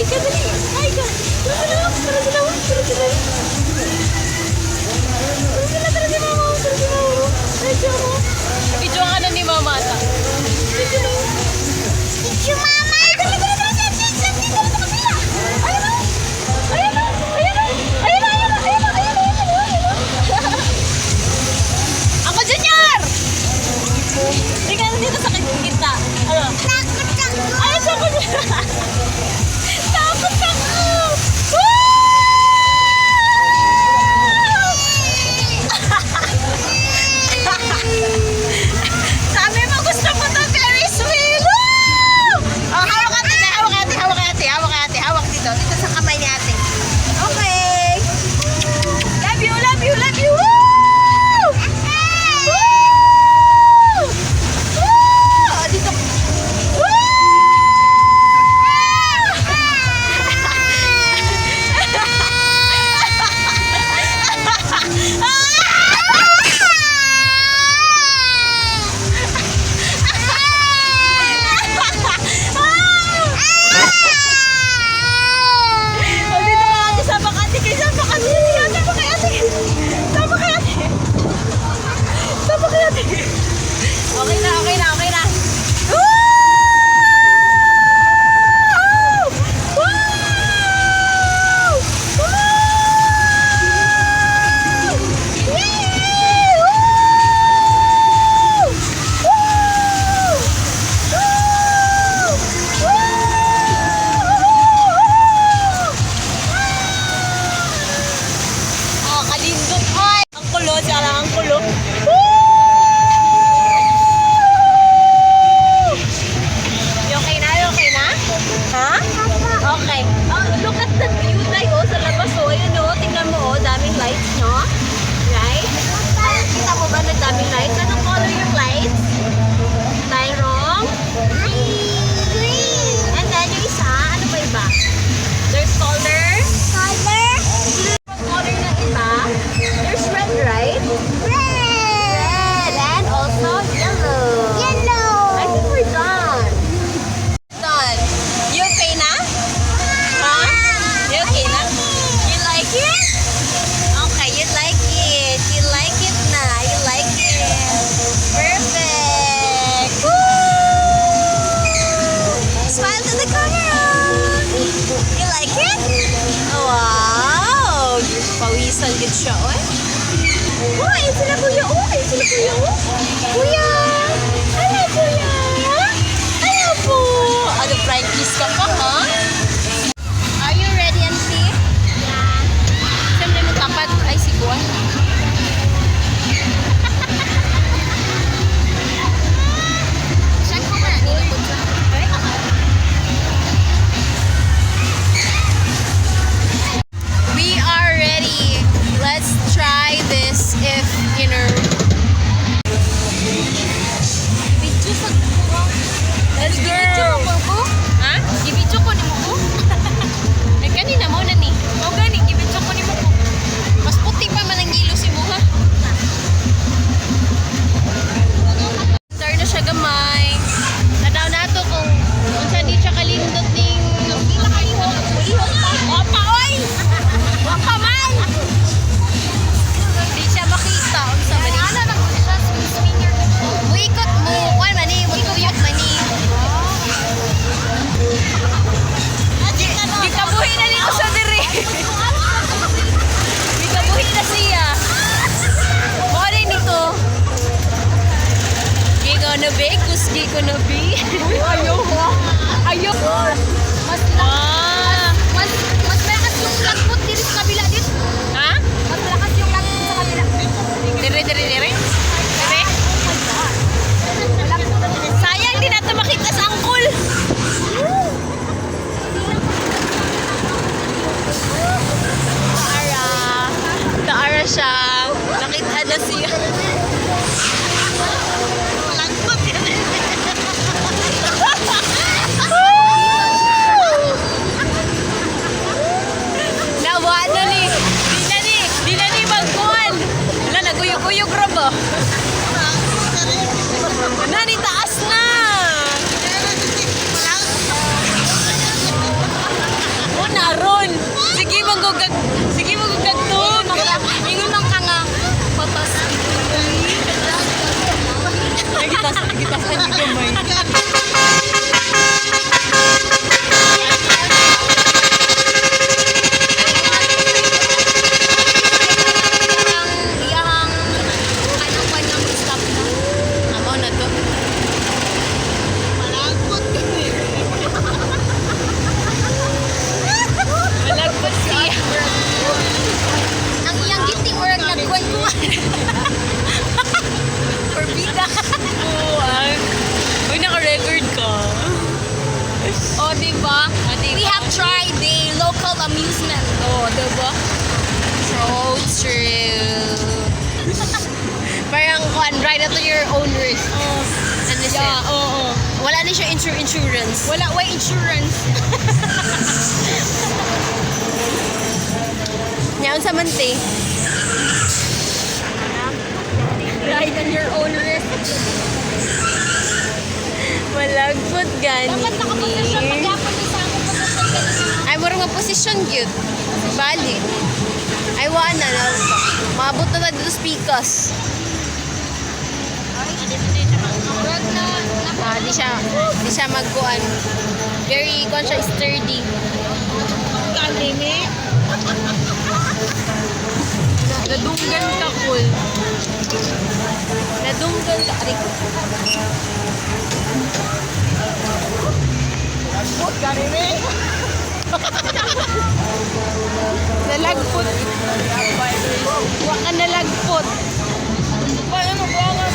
ka, dali. Hi ka. Tara sila. Tara sila. Tara sila. Tara sila. Tara si mama. Tara si mama. Video mo. Video ka na ni mama ata. Video mo. Video mama. Dali, dali, dali. Dito sa kita. Ano? Takot ako! Ay, takot niya! Takot ako! Sabi mo gusto mo to Ferris wheel! Oh, hawak ate! Hawak ate! Hawak ate! Hawak ate! Hawak dito. Dito sa kamay ni ate. Okay! Love you! Love you! Love you! Okay na, okay na, okay na. Woo! Woo! Woo! Yay! Woo! Woo! Oh, kalindot. Ay, ang kulo, siya lang ang kulo. Woo! Okay. Look at the view tayo sa labas. O, ayun o. Tingnan mo o. Daming lights, no? Right? Kita mo ba na daming lights? Anong color yung lights? Tyrong? Green. And then yung isa, ano ba iba? There's color? What color na iba? There's red, right? Red. And also yellow. I think we're done. Done. You okay na? You okay na? You like it? Okay, you like it. You like it na. You like it. Perfect. Woo! Smile to the camera. You like it? Wow! Pawisan good siya, oy. Uy, sila kuya, uy. Sila kuya, uy. Kuya! Ano, kuya? Ano po? Ano, prank kiss ka pa, ha? Ay, si Kuan. Siya ko ba? Nilipod siya. We are ready. Let's try this if, you know. Let's go. Ha? Ibidyo ko ni mo ko? Ay, kanina mo na ni. O gani, ibidyo ko ni mo ko. Mas puti pa man ang ilo si Muha. Star na siya gamay. Tanaw na ito kung saan di siya kalindot ning ulihok pa. Opa, oy! Wapa man! Di siya makita. Unsa man ni? Ano nang siya swinger? Muikot mo. Kuan man ni, muguyok man ni. Di kabuhi na ni usa diri. Kabuhin na siya. Mali nito. Gay gonna be? Kuski gonna be? Uy, ayaw mo. Ayaw. Mas malakas yung lagpot dito sa kabila dito. Ha? Mas malakas yung lagpot sa kabila. Dire. Dire? Sayang din natin makita sa angkol. Taara siya. Nakita na siya. Malagpot yan. manggugag. Sige, manggugag to. Ingon lang ka nga. Patas. Nagitasan yung gamay. Iyahang anong kanyang stop na. Amo na to. Malagpot siya. Ang iyang giti murag nagkuhan-kuhan. Orbita. Oo, uy, naka-record ka. O, diba? diba? We have tried the local amusement. Oo, diba? So true. Parang ride at your own risk. Ano siya? Oo. Wala na siya insurance. Wala insurance. Nyaon sa mante. Ride at your own risk. Malagpot gani. Dapat nakaposisyon maghapon ni sa akong posisyon ganun. Ay, murang nga posisyon cute. Bali. Ay, wala na. Maabot na dito speakers. Murag na Di siya magkuan. Very, kuan siya, sturdy. Kalimi. Nadunggan ka, cool. Nadunggan ka. Aray ko. Nalagpot. Wa ka nalagpot. Paano mo ba nga?